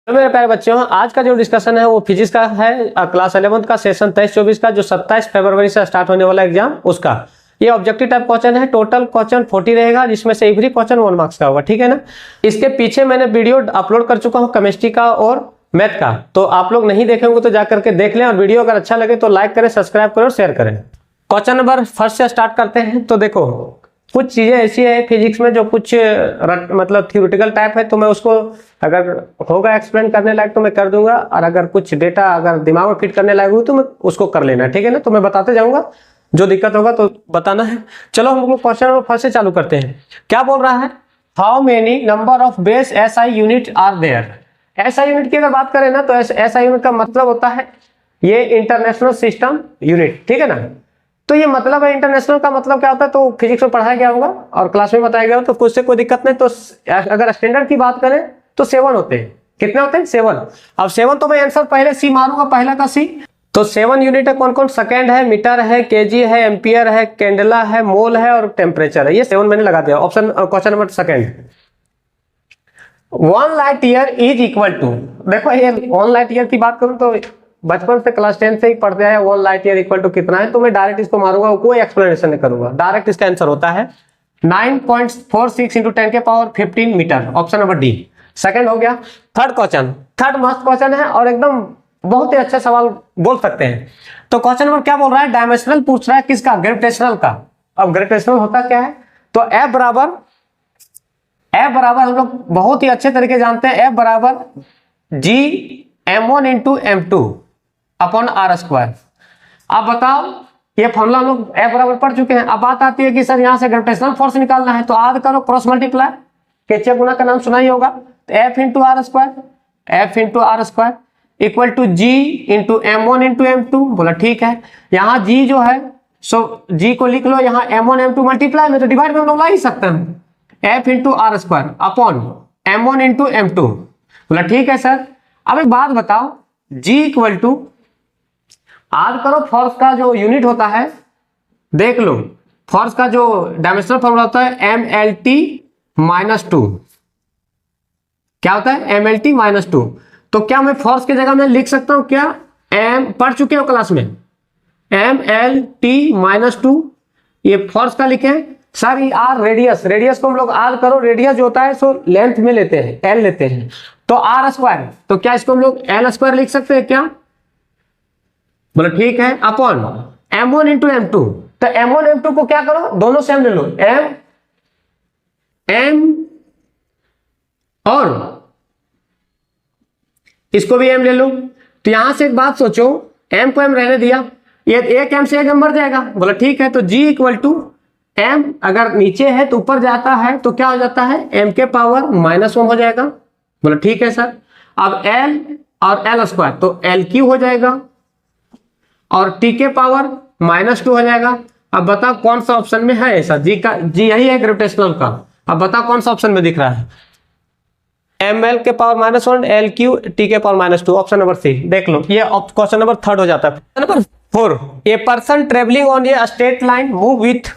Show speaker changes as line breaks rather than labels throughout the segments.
तो मेरे प्यारे बच्चों, आज का जो डिस्कशन है वो फिजिक्स का है, क्लास 11th का सेशन 23-24 का, जो 27 फरवरी से स्टार्ट होने वाला एग्जाम उसका। ये ऑब्जेक्टिव टाइप क्वेश्चन है। टोटल क्वेश्चन 40 रहेगा, जिसमें से एवरी क्वेश्चन 1 मार्क्स का होगा, ठीक है ना। इसके पीछे मैंने वीडियो अपलोड कर चुका हूँ केमिस्ट्री का और मैथ का, तो आप लोग नहीं देखे होंगे तो जाकर के देख लें। और वीडियो अगर अच्छा लगे तो लाइक करें, सब्सक्राइब करें और शेयर करें। क्वेश्चन नंबर फर्स्ट से स्टार्ट करते हैं। तो देखो, कुछ चीजें ऐसी है फिजिक्स में जो कुछ मतलब थ्योरेटिकल टाइप है, तो मैं उसको अगर होगा एक्सप्लेन करने लायक तो मैं कर दूंगा, और अगर कुछ डेटा अगर दिमाग में फिट करने लायक हो तो मैं उसको कर लेना, ठीक है ना। तो मैं बताते जाऊंगा, जो दिक्कत होगा तो बताना है। चलो हम लोग क्वेश्चन नंबर फर्स्ट से चालू करते हैं। क्या बोल रहा है? How many number of base SI unit are there. SI unit की अगर बात करें ना, तो एसआई यूनिट का मतलब होता है ये इंटरनेशनल सिस्टम यूनिट, ठीक है ना। तो ये मतलब है इंटरनेशनल का मतलब क्या होता है, तो फिजिक्स में पढ़ाया गया होगा और क्लास में बताया गया होगा, तो कुछ से कोई दिक्कत नहीं। तो अगर स्टैंडर्ड की बात करें तो 7 होते हैं। कितने होते हैं? 7। अब 7 तो मैं आंसर पहले सी मारूंगा, पहला का सी। तो 7 यूनिट है कौन कौन? सेकेंड है, मीटर है, केजी है, एम्पियर है, कैंडला है, मोल है और टेम्परेचर है। ये 7 मैंने लगा दिया। Option question number second. 1 light year is equal to, देखो ये 1 लाइट ईयर की बात करूं तो बचपन से क्लास 10 से ही पढ़ते आए 1 लाइट ईयर इक्वल टू कितना है, तो मैं डायरेक्ट इसको मारूंगा, कोई एक्सप्लेनेशन नहीं करूंगा, डायरेक्ट इसका आंसर होता है 9.46 × 10⁻15 मीटर। ऑप्शन नंबर डी सेकंड हो गया। थर्ड क्वेश्चन, थर्ड मस्त क्वेश्चन है और एकदम बहुत ही अच्छा सवाल बोल सकते हैं। तो क्वेश्चन नंबर क्या बोल रहा है? डायमेंशनल पूछ रहा है किसका? ग्रेविटेशनल का। अब ग्रेविटेशनल होता क्या है? तो F बराबर हम लोग बहुत ही अच्छे तरीके जानते हैं, F बराबर G m1 × m2 upon r²। अब बताओ, ये फॉर्मूला हम लोग F बराबर पढ़ चुके हैं। अब बात आती है कि सर यहाँ से ग्रेविटेशनल फोर्स निकालना है, तो आद करो, क्रॉस मल्टीप्लाई, केचप गुना का नाम सुना ही होगा। तो F × r² equal to G × m1 × m2। बोला ठीक है। यहाँ G जो है सो G को लिख लो, यहाँ m1 m2 मल्टीप्लाई में तो डिवाइड में हम लोग ला ही सकते हैं। F × r² upon m1 × m2। बोला ठीक है सर। अब एक बात बताओ, G इक्वल टू याद करो, फोर्स का जो यूनिट होता है, देख लो, फोर्स का जो डायमेंशनल फॉर्मूला होता है MLT-2। क्या होता है? MLT-2। तो क्या मैं फोर्स की जगह में लिख सकता हूं क्या? M पढ़ चुके हो क्लास में, MLT-2 ये फोर्स का लिखे सर। ये आर रेडियस को हम लोग याद करो, रेडियस जो होता है सो लेंथ में लेते हैं, L लेते हैं। तो r², तो क्या इसको हम लोग L² लिख सकते हैं क्या? बोलो ठीक है। Upon m1 × m2। तो m1 m2 को क्या करो, दोनों सेम ले लो, m और इसको भी m ले लो। तो यहां से एक बात सोचो, m को m रहने दिया, ये एक m से एक m मर जाएगा। बोला ठीक है। तो G इक्वल टू m अगर नीचे है तो ऊपर जाता है तो क्या हो जाता है? m के पावर -1 हो जाएगा। बोला ठीक है सर। अब L और L², तो LQ हो जाएगा और T के पावर -2 हो जाएगा। अब बताओ कौन सा ऑप्शन में है ऐसा? G यही है ग्रेविटेशनल का। अब बताओ कौन सा ऑप्शन में दिख रहा है? ML के पावर -1, LQ T के पावर -2। ऑप्शन नंबर सी देख लो, ये क्वेश्चन नंबर थर्ड हो जाता है। Number 4, a person travelling on a straight line move with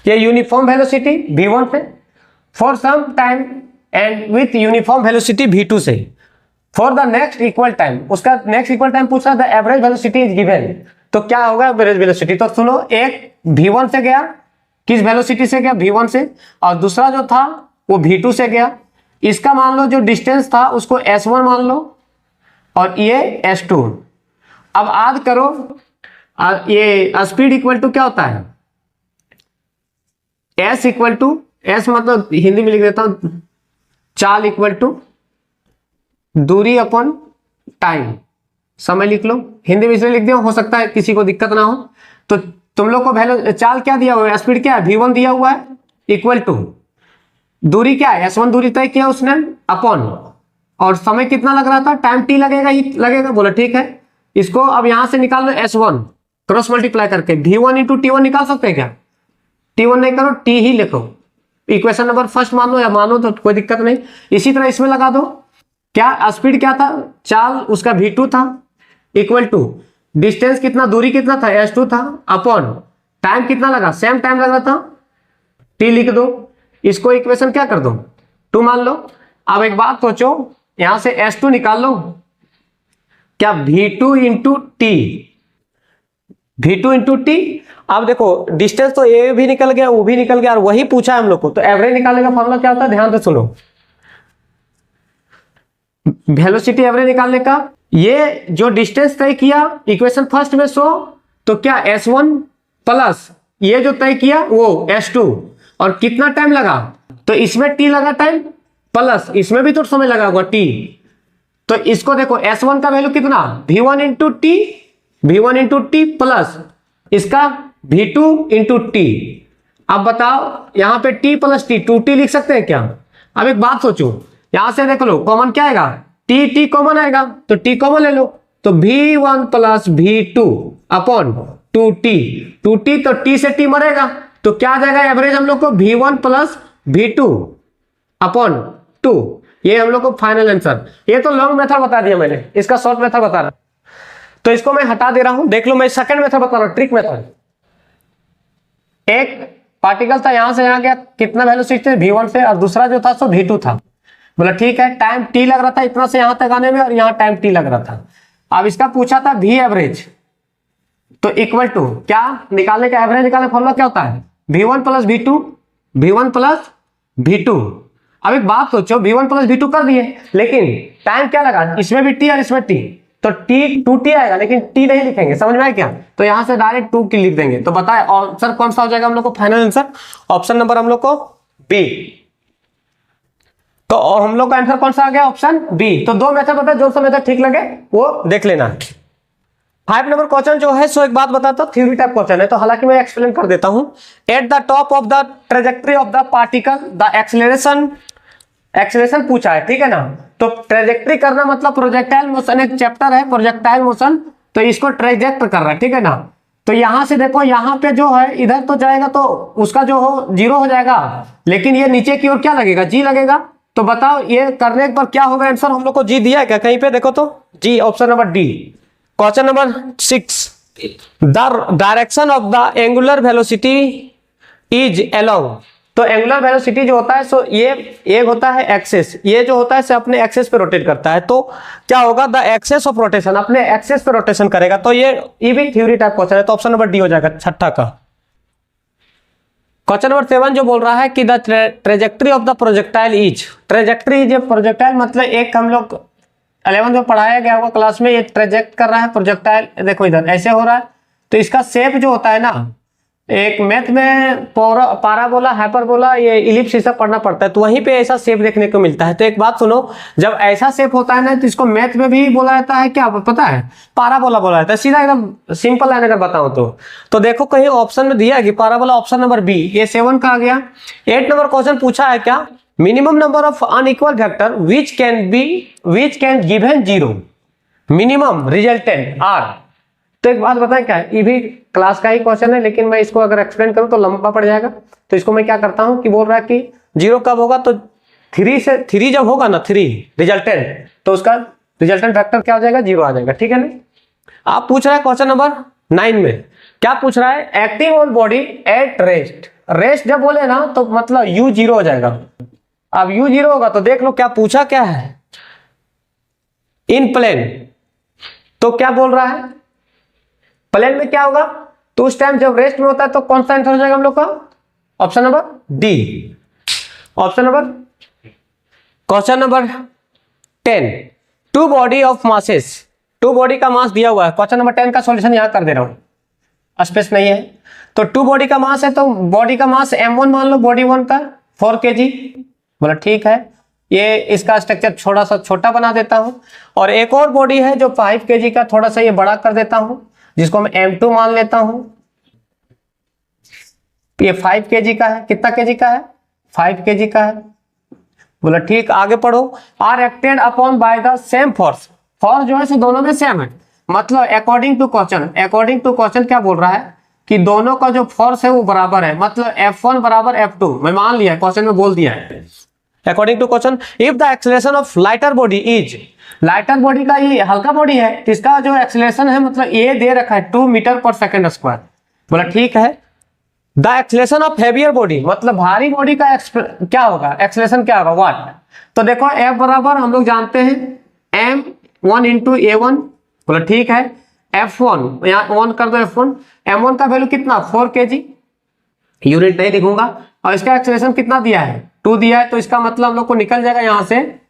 a uniform velocity v1 से for some time and with uniform velocity v2 से for the next equal time. उसका next equal time पूछा, the average velocity is given. तो क्या होगा average velocity? तो सुनो, एक v1 से गया, किस वेलोसिटी से गया? v1 से, और दूसरा जो था वो v2 से गया। इसका मान लो जो डिस्टेंस था उसको s1 मान लो और ये s2। अब याद करो, ये स्पीड इक्वल टू क्या होता है? s इक्वल टू, s मतलब हिंदी में लिख देता हूं, चाल इक्वल टू दूरी अपॉन टाइम, समय लिख लो। हिंदी में इसलिए लिख दिया, हो सकता है किसी को दिक्कत ना हो। तो तुम लोग को चाल क्या दिया हुआ है? स्पीड क्या है? v1 दिया हुआ है इक्वल टू दूरी क्या है? s1 दूरी तय किया उसने अपॉन, और समय कितना लग रहा था? टाइम t लगेगा ही लगेगा। बोला ठीक है। इसको अब यहां से निकाल लो s1, क्रॉस मल्टीप्लाई करके v1 × t1 निकाल सकते हैं क्या? t1 नहीं करो, t ही लिखो। इक्वेशन नंबर फर्स्ट मान लो या मानो तो कोई दिक्कत नहीं। इसी तरह इसमें लगा दो, क्या स्पीड क्या था? चाल उसका v2 था इक्वल टू डिस्टेंस कितना, दूरी कितना था? s2 था अपॉन टाइम कितना लगा? सेम टाइम लग रहा था, t लिख दो। इसको इक्वेशन क्या कर दो? 2 मान लो। अब एक बात सोचो, यहां से S2 निकाल लो, क्या V2 into T, V2 into T. अब देखो डिस्टेंस तो ए भी निकल गया, वो भी निकल गया, और वही पूछा है हम लोग को, तो एवरेज निकालने का फॉर्मूला क्या होता है, ध्यान से सुनो। वेलोसिटी एवरेज निकालने का, ये जो डिस्टेंस तय किया इक्वेशन फर्स्ट में शो, तो क्या S1 प्लस ये जो तय किया वो S2, और कितना टाइम लगा, तो इसमें t लगा टाइम, प्लस इसमें भी तो समय लगा होगा t, तो इसको देखो S1 का वैल्यू कितना, V1 into T, V1 into T plus इसका V2 इंटू टी। अब बताओ यहाँ पे t प्लस टी, 2t लिख सकते हैं क्या। अब एक बात सोचो, यहां से देख लो कॉमन क्या आएगा, t कॉमन आएगा, तो t कॉमन ले लो, तो V1 plus V2 upon 2t, तो t से t मरेगा, तो क्या आ जाएगा एवरेज हम लोग को V1 प्लस V2 अपॉन 2। ये हम लोग को फाइनल आंसर। ये तो लॉन्ग मेथड बता दिया मैंने, इसका शॉर्ट मेथड बता रहा, तो इसको मैं हटा दे रहा हूं। देख लो मैं सेकंड मेथड बता रहा हूं, ट्रिक मेथड। एक पार्टिकल था यहां से यहां गया, कितना वेलोसिटी V1 से, और दूसरा जो था सो V2 था। बोला ठीक है, टाइम t लग रहा था इतना से यहां तक आने में, और यहां टाइम t लग रहा था। अब इसका पूछा था V एवरेज, तो इक्वल टू क्या निकालने का, एवरेज निकालने का फॉर्मूला क्या होता है, V1 plus V2, V1 plus V2। अब एक बात सोचो, V1 प्लस V2 कर दिए, लेकिन टाइम क्या लगा, इसमें भी t और इसमें t, तो t 2t आएगा, लेकिन t नहीं लिखेंगे, समझ में आया क्या, तो यहां से डायरेक्ट 2 की लिख देंगे। तो बताए ऑप्शन कौन सा हो जाएगा हम लोग को फाइनल आंसर, ऑप्शन नंबर हम लोग को बी। तो हम लोग का आंसर कौन सा आ गया, ऑप्शन बी। तो दो मेथड बता, जो सा मेथड ठीक लगे वो देख लेना। 5 नंबर क्वेश्चन जो है सो एक बात बताता हूं, थ्योरी टाइप क्वेश्चन है, तो हालांकि मैं एक्सप्लेन कर देता हूं। At the top of the trajectory of the particle the acceleration पूछा है, ठीक है ना। तो ट्रेजेक्टरी करना मतलब प्रोजेक्टाइल मोशन, एक चैप्टर है प्रोजेक्टाइल मोशन, तो इसको ट्रेजेक्ट कर रहा है, ठीक है ना। तो यहां से देखो, यहाँ पे जो है इधर तो जाएगा तो उसका जो हो 0 हो जाएगा, लेकिन ये नीचे की ओर क्या लगेगा, जी लगेगा। तो बताओ ये करने पर क्या होगा आंसर, हम लोग को जी दिया है क्या कहीं पे, देखो तो जी, option number D. Question number 6, the direction of the angular velocity is along. तो एंगुलर वेलोसिटी जो होता है सो ये एक होता है एक्सेस, ये जो होता है से अपने एक्सेस पे रोटेट करता है, तो क्या होगा, द एक्सेस ऑफ रोटेशन, अपने एक्सेस पे रोटेशन करेगा। तो ये भी थ्योरी टाइप क्वेश्चन है, तो ऑप्शन नंबर डी हो जाएगा छठा का। क्वेश्चन नंबर 7 जो बोल रहा है कि the trajectory of the projectile is, trajectory जो प्रोजेक्टाइल मतलब एक हम लोग 11 में पढ़ाया गया होगा क्लास में, ये ट्रेजेक्ट कर रहा है प्रोजेक्टाइल, देखो इधर ऐसे हो रहा है, तो इसका शेप जो होता है ना, एक मैथ में पाराबोला, हाइपरबोला, ये इलिप्स ये सब पढ़ना पड़ता है, तो वहीं पे ऐसा शेप देखने को मिलता है। तो एक बात सुनो, जब ऐसा शेप होता है ना, तो इसको मैथ में भी बोला जाता है क्या पता है, पाराबोला बोला जाता है, सीधा एकदम सिंपल लाइन अगर बताऊं तो देखो कहीं ऑप्शन में दिया है कि पाराबोला, ऑप्शन नंबर बी, ये 7 का आ गया। 8 नंबर क्वेश्चन पूछा है क्या, minimum number of unequal vector which can given 0, minimum resultant R. तो एक बात बताएं क्या, ये भी क्लास का ही क्वेश्चन है, लेकिन मैं इसको अगर एक्सप्लेन करूं तो लंबा पड़ जाएगा, तो इसको मैं क्या करता हूं कि बोल रहा है कि 0 कब होगा, तो 3 जब होगा ना, 3 रिजल्टेंट, तो उसका रिजल्टेंट वेक्टर क्या हो जाएगा, 0 आ जाएगा, ठीक है ना। आप पूछ रहे हैं क्वेश्चन नंबर 9 में क्या पूछ रहा है, acting on body at rest जब बोले ना तो मतलब u 0 हो जाएगा। अब u 0 होगा तो देख लो क्या पूछा, क्या है, इन प्लेन, तो क्या बोल रहा है, प्लेन में क्या होगा, तो उस टाइम जब रेस्ट में होता है तो कौन सा आंसर हो जाएगा हम लोग का, option number D. Option number question number 10, two body of masses, two body का मास दिया हुआ है, क्वेश्चन नंबर 10 का सॉल्यूशन यहां कर दे रहा हूं, स्पेस नहीं है, तो टू बॉडी का मास है, तो बॉडी का मास m1 मान लो, बॉडी 1 का 4 kg, बोला ठीक है, ये इसका स्ट्रक्चर थोड़ा सा छोटा बना देता हूं, और एक और बॉडी है जो 5 kg का, थोड़ा सा ये बड़ा कर देता हूं, जिसको मैं m2 मान लेता हूं, ये 5 kg का है, कितना kg का है, 5 kg का है, बोला ठीक, आगे पढ़ो। Are acted upon by the same force, force जो है से दोनों में सेम है, मतलब अकॉर्डिंग टू क्वेश्चन क्या बोल रहा है कि दोनों का जो फोर्स है वो बराबर है, मतलब F1 बराबर F2, मैं मान लिया क्वेश्चन में बोल दिया है। According to question, if the acceleration of lighter body is, lighter body का ये हल्का बॉडी है, इसका जो एक्सेलरेशन है मतलब ये दे रखा है 2 मीटर पर सेकंड स्क्वायर, बोला ठीक है, the acceleration of heavier body, मतलब भारी बॉडी का क्या होगा, एक्सेलरेशन क्या होगा, व्हाट। तो देखो F बराबर हम लोग जानते हैं m1 इंटू A1, बोला ठीक है। F1 यहाँ ऑन कर दो, F1 M1 का वैल्यू कितना 4 kg, यूनिट नहीं लिखूंगा, और इसका एक्सेलरेशन कितना दिया है 2 दिया है, तो इसका मतलब हम लोग को निकल जाएगा यहाँ से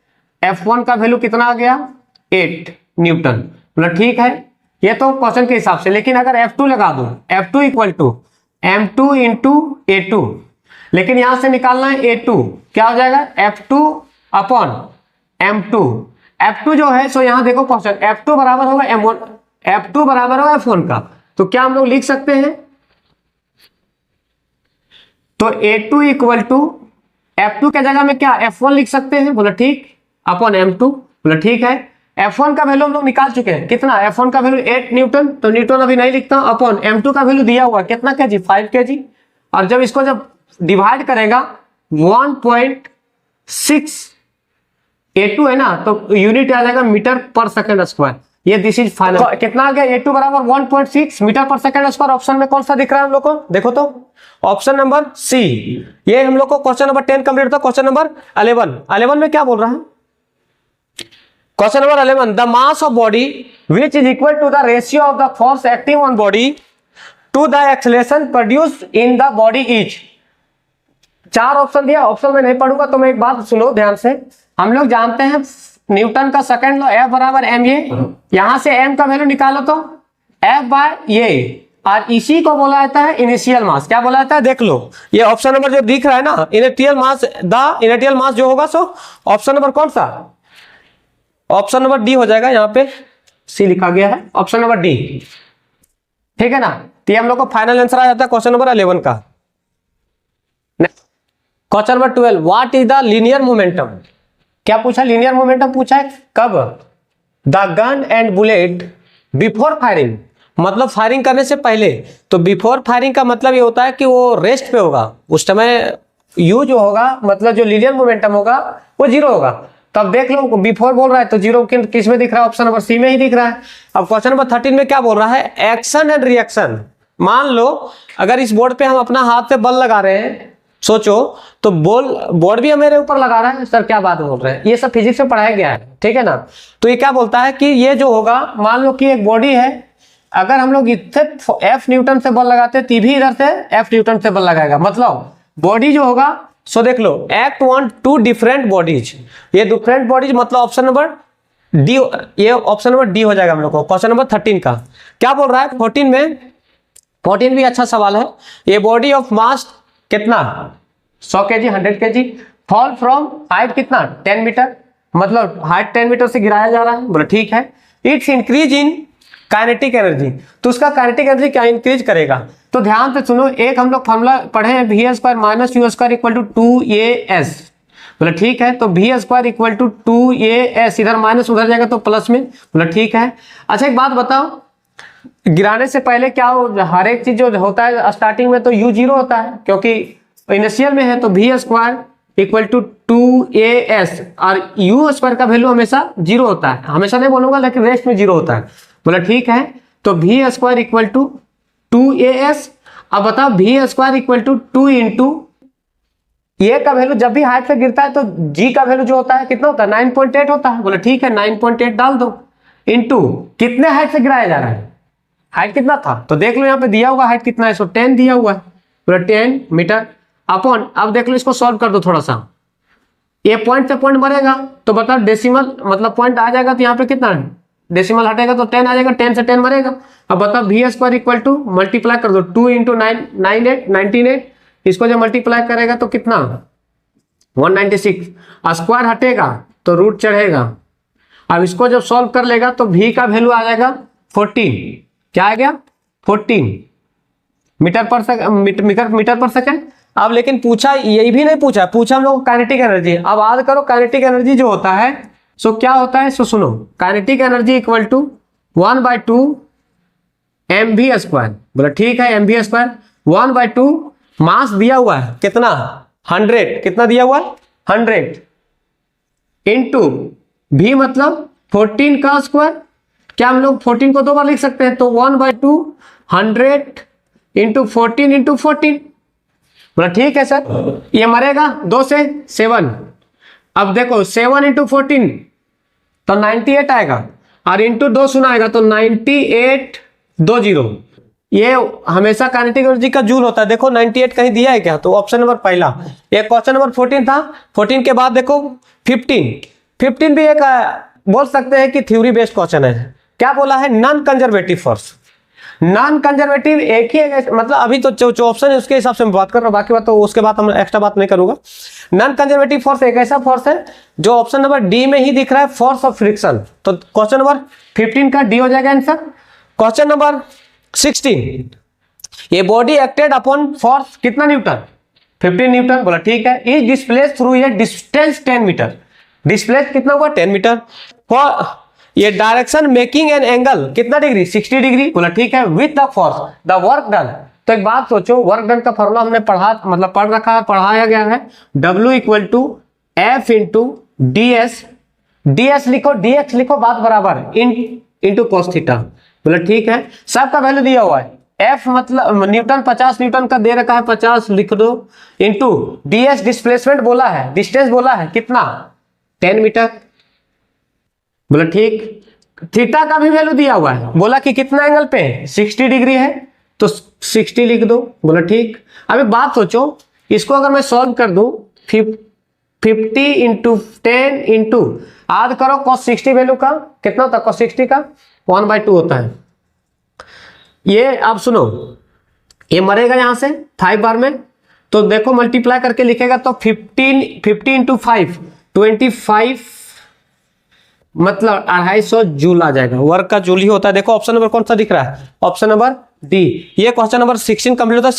F1 का वैल्यू कितना आ गया 8 न्यूटन, बोला ठीक है। ये तो क्वेश्चन के हिसाब से, लेकिन अगर F2 लगा दो, F2 equal to M2 into A2, लेकिन यहां से निकालना है A2, क्या हो जाएगा F2 अपॉन M2। F2 जो है सो यहां देखो क्वेश्चन, F2 बराबर होगा M1, F2 बराबर होगा F1 का, तो क्या हम लोग लिख सकते हैं, तो A2 इक्वल टू F2 के जगह में क्या F1 लिख सकते हैं, बोला ठीक, अपॉन M2, बोला ठीक है। F1 का वैल्यू हम लोग निकाल चुके हैं, कितना F1 का वैल्यू 8 न्यूटन, तो न्यूटन अभी नहीं लिखता, अपॉन M2 का वैल्यू दिया हुआ कितना kg 5 kg, और जब इसको जब डिवाइड करेगा 1.6 A2 है ना, तो यूनिट आ जाएगा मीटर पर सेकंड स्क्वायर। ये दिस इज फाइनल, कितना आ गया A2 बराबर 1.6 मीटर पर सेकंड स्क्वायर। ऑप्शन में कौन सा दिख रहा है हम लोग को, देखो तो ऑप्शन नंबर सी। ये हम लोग को क्वेश्चन नंबर 10 कंप्लीट था। क्वेश्चन नंबर 11 में क्या बोल रहा है, question number 11, the mass of body which is equal to the ratio of the force acting on body to the acceleration produced in the body is. 4 option दिया, option में नहीं पढ़ूंगा, तो मैं एक बात सुनो ध्यान से। हम लोग जानते हैं न्यूटन का सेकंड लॉ F बराबर ma, यहां से m का वैल्यू निकालो तो F बाय ये, और इसी को बोला जाता है इनिशियल मास। क्या बोला जाता है, देख लो ये ऑप्शन नंबर जो दिख रहा है ना, initial mass, the initial mass जो होगा सो ऑप्शन नंबर कौन सा, ऑप्शन नंबर डी हो जाएगा, यहाँ पे सी लिखा गया है, ऑप्शन नंबर डी, ठीक है ना। तो ये हम लोग को फाइनल आंसर आ जाता है क्वेश्चन नंबर 11 का। Question number 12, what is the linear momentum. क्या पूछा, लीनियर मोमेंटम पूछा है कब, the gun and bullet before firing, मतलब फायरिंग करने से पहले। तो बिफोर फायरिंग का मतलब ये होता है कि वो रेस्ट पे होगा, उस समय यू जो होगा, मतलब जो लीनियर मोमेंटम होगा वो 0 होगा। तो अब देख लो बिफोर बोल रहा है तो 0 किस में दिख रहा है, ऑप्शन नंबर सी में ही दिख रहा है। अब क्वेश्चन नंबर 13 में क्या बोल रहा है, एक्शन एंड रिएक्शन। मान लो अगर इस बोर्ड पे हम अपना हाथ से बल लगा रहे हैं, सोचो तो बोर्ड भी मेरे ऊपर लगा रहा है, सर क्या बात बोल रहे हैं, ये सब फिजिक्स में पढ़ाया गया है, ठीक है ना। तो ये क्या बोलता है कि ये जो होगा, मान लो कि एक बॉडी है, अगर हम लोग इतने F न्यूटन से बल लगाते हैं, भी इधर से F न्यूटन से बल लगाएगा, मतलब बॉडी जो होगा, सो देख लो एक्ट ऑन 2 डिफरेंट बॉडीज, ये डिफरेंट बॉडीज, मतलब ऑप्शन नंबर डी, ये ऑप्शन नंबर डी हो जाएगा हम लोग को। क्वेश्चन नंबर 13 का क्या बोल रहा है, 14 भी अच्छा सवाल है। ये बॉडी ऑफ मास कितना 100 kg 100 kg, fall from height कितना 10 मीटर, मतलब हाइट 10 मीटर से गिराया जा रहा है, बोला ठीक है। It's increase in kinetic energy, तो उसका काइनेटिक एनर्जी क्या इंक्रीज करेगा, तो ध्यान से सुनो, एक हम लोग फॉर्मूला पढ़े हैं v² minus u² equal to 2as, बोला ठीक है। तो v² इक्वल टू 2as, इधर माइनस उधर जाएगा तो प्लस में, बोला ठीक है। अच्छा एक बात बताओ, गिराने से पहले क्या हो, हर एक चीज जो होता है स्टार्टिंग में तो u 0 होता है, क्योंकि इनिशियल में है, तो v² इक्वल टू 2as, और u² का वैल्यू हमेशा 0 होता है, हमेशा नहीं बोलूंगा लेकिन रेस्ट में 0 होता है, बोला ठीक है। तो v² इक्वल टू 2as, अब बताओ v² इक्वल टू 2 इंटू ए का वैल्यू, जब भी हाइट से गिरता है तो g का वैल्यू जो होता है कितना होता है 9.8 होता है, बोला ठीक है 9.8 डाल दो, इंटू कितने हाइट से गिराया जा रहा है, हाइट कितना था, तो देख लो यहाँ पे दिया हुआ हाइट कितना है, सो 10 दिया हुआ है, पूरा 10 मीटर अपॉन, अब देख लो इसको सॉल्व कर दो थोड़ा सा, ये पॉइंट से पॉइंट बढ़ेगा तो बताओ डेसिमल, मतलब पॉइंट आ जाएगा तो यहाँ पे कितना है, डेसिमल हटेगा तो 10 आ जाएगा, 10 से 10 बढ़ेगा। अब बताओ v² इक्वल टू मल्टीप्लाई कर दो 2 इंटू 98, इसको जब मल्टीप्लाई करेगा तो कितना 196, स्क्वायर हटेगा तो रूट चढ़ेगा। अब इसको जब सॉल्व कर लेगा तो v का वैल्यू आ जाएगा 14, क्या आ गया 14 मीटर पर सेकंड। अब लेकिन पूछा यही भी नहीं पूछा हम लोग काइनेटिक एनर्जी। अब याद करो काइनेटिक एनर्जी जो होता है सो क्या होता है, सो सुनो, kinetic energy equal to 1/2 mv², बोला ठीक है mv², 1/2 मास दिया हुआ है कितना 100, कितना दिया हुआ 100 इंटू v मतलब 14 का स्क्वायर, क्या हम लोग 14 को 2 बार लिख सकते हैं, तो 1/2 100 इंटू 14 इंटू 14, बोला ठीक है सर। ये मरेगा 2 से 7। अब देखो 7 इंटू 14 तो 98 आएगा, और इंटू 2 सुना आएगा तो 9820। ये हमेशा काइनेटिक एनर्जी का जूल होता है। देखो 98 कहीं दिया है क्या, तो ऑप्शन नंबर पहला। ये क्वेश्चन नंबर 14 था। 14 के बाद देखो 15 भी एक बोल सकते हैं कि थ्योरी बेस्ड क्वेश्चन है। क्या बोला है, non conservative force. Non conservative एक ही है, मतलब अभी तो जो ऑप्शन है उसके हिसाब से मैं बात कर रहा हूँ, बाकी बात तो उसके बाद हम एक्स्ट्रा बात नहीं करूंगा। नॉन कंजर्वेटिव फोर्स एक ऐसा फोर्स है जो ऑप्शन नंबर डी में ही दिख रहा है, फोर्स ऑफ फ्रिक्शन। तो क्वेश्चन नंबर 15 का डी हो जाएगा आंसर। क्वेश्चन नंबर 16, ये बॉडी एक्टेड अपॉन फोर्स कितना न्यूटन, 15 न्यूटन। बोला ठीक है। Is displace through a distance 10 metre. Displace कितना हुआ, 10 मीटर। ये डायरेक्शन मेकिंग एन एंगल कितना डिग्री, 60 डिग्री। बोला ठीक है। With the force the work done. तो एक बात सोचो, वर्क डन का फॉर्मूला हमने पढ़ रखा है, पढ़ाया गया है। W equal to F into DS। DS लिखो, DX लिखो, बात बराबर इंटू cos थीटा। बोला ठीक है। सबका वैल्यू दिया हुआ है। F मतलब न्यूटन 50 न्यूटन का दे रखा है, 50 लिख दो। इंटू DS डिस्प्लेसमेंट बोला है, डिस्टेंस बोला है कितना, 10 मीटर। बोला ठीक। थीटा का भी वैल्यू दिया हुआ है, बोला कि कितना एंगल पे 60 डिग्री है, तो 60 लिख दो। बोला ठीक। अब एक बात सोचो, इसको अगर मैं सॉल्व कर दूं 50 इंटू 10 इंटू आध करो cos 60 वैल्यू का कितना होता है, cos 60 का 1/2 होता है। ये आप सुनो, ये मरेगा यहां से 5 बार में, तो देखो मल्टीप्लाई करके लिखेगा तो 50 इंटू 5 25, मतलब 250 जूल आ जाएगा। वर्क का जूल ही होता है। देखो ऑप्शन नंबर कौन सा दिख रहा है, ऑप्शन नंबर डी। ये क्वेश्चन नंबर 16 कंप्लीट होता है।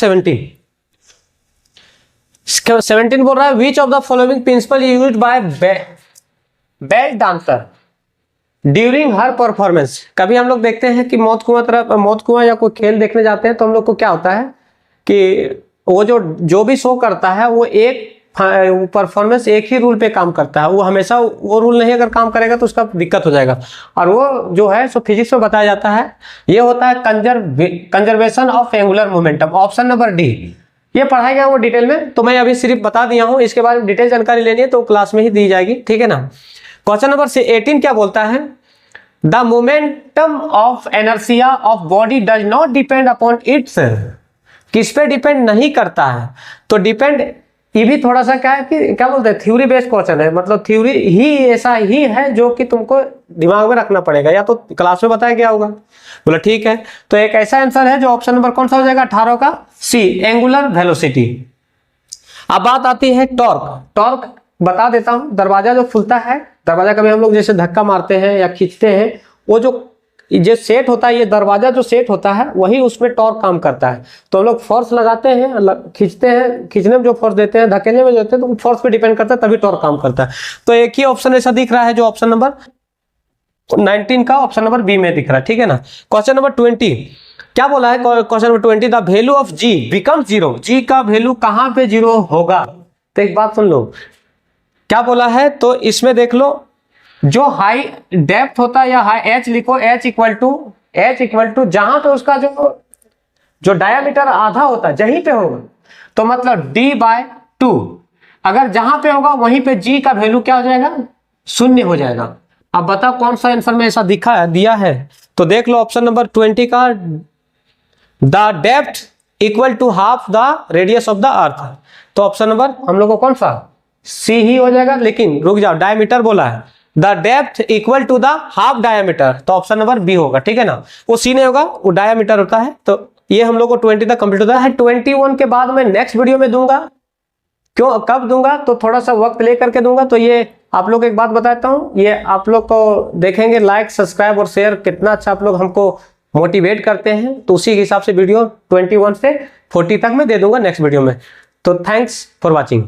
17 बोल रहा है which of the following principle used by best dancer during her performance. कभी हम लोग देखते हैं कि मौत कुआं या कोई खेल देखने जाते हैं, तो हम लोग को क्या होता है कि वो जो भी शो करता है वो एक परफॉर्मेंस एक ही रूल पे काम करता है। वो हमेशा वो रूल नहीं अगर काम करेगा तो उसका दिक्कत हो जाएगा। और वो जो है सो फिजिक्स में बताया जाता है, ये होता है conservation of angular momentum. Option number D. ये पढ़ाया गया वो डिटेल में, तो मैं अभी सिर्फ बता दिया हूँ। इसके बारे में डिटेल जानकारी लेनी है तो क्लास में ही दी जाएगी, ठीक है ना। क्वेश्चन नंबर 18 क्या बोलता है, the momentum of inertia of body does not depend upon its. किस पे डिपेंड नहीं करता है, तो डिपेंड ये भी थोड़ा सा क्या है कि क्या बोलते हैं, थ्योरी बेस्ड क्वेश्चन है। मतलब थ्योरी ही ऐसा ही है जो कि तुमको दिमाग में रखना पड़ेगा, या तो क्लास में बताया गया होगा। बोला ठीक है। तो एक ऐसा आंसर है जो ऑप्शन नंबर कौन सा हो जाएगा, 18 का सी, एंगुलर वेलोसिटी। अब बात आती है टॉर्क। टॉर्क बता देता हूं, दरवाजा जो खुलता है, दरवाजा कभी हम लोग जैसे धक्का मारते हैं या खींचते हैं, वो जो सेट होता है, ये दरवाजा जो सेट होता है वही उसमें टॉर्क काम करता है। तो हम लोग फोर्स लगाते हैं, खींचते हैं, खींचने में जो फोर्स देते हैं, धकेलने में जो देते हैं, तो फोर्स पे डिपेंड करता है, तभी टॉर्क काम करता है। तो एक ही ऑप्शन ऐसा दिख रहा है जो ऑप्शन नंबर 19 का ऑप्शन नंबर बी में दिख रहा है, ठीक है ना। क्वेश्चन नंबर 20 क्या बोला है, question number 20, the value of G become 0। G का वैल्यू कहां पे 0 होगा, तो एक बात सुन लो क्या बोला है। तो इसमें देख लो, जो हाई डेप्थ होता है या हाई एच लिखो, एच इक्वल टू जहां पे उसका जो डायामीटर आधा होता है जहीं पे होगा, तो मतलब d/2। अगर जहां पे होगा वहीं पे g का वैल्यू क्या हो जाएगा, 0 हो जाएगा। अब बताओ कौन सा आंसर में ऐसा दिया है, तो देख लो ऑप्शन नंबर 20 का, the depth equal to half the radius of the earth. तो ऑप्शन नंबर हम लोग को कौन सा, सी ही हो जाएगा। लेकिन रुक जाओ, डायमीटर बोला है, the depth equal to the half diameter, तो ऑप्शन नंबर बी होगा, ठीक है ना। वो सी नहीं होगा, वो डायमीटर होता है। तो ये हम लोग को 20 तक कंप्लीट होता है। 21 के बाद मैं नेक्स्ट वीडियो में दूंगा। क्यों, कब दूंगा, तो थोड़ा सा वक्त लेकर के दूंगा। तो ये आप लोग एक बात बताता हूँ, ये आप लोग को देखेंगे, लाइक सब्सक्राइब और शेयर कितना अच्छा आप लोग हमको मोटिवेट करते हैं, तो उसी के हिसाब से वीडियो 21 से 40 तक मैं दे दूंगा नेक्स्ट वीडियो में। तो थैंक्स फॉर वॉचिंग।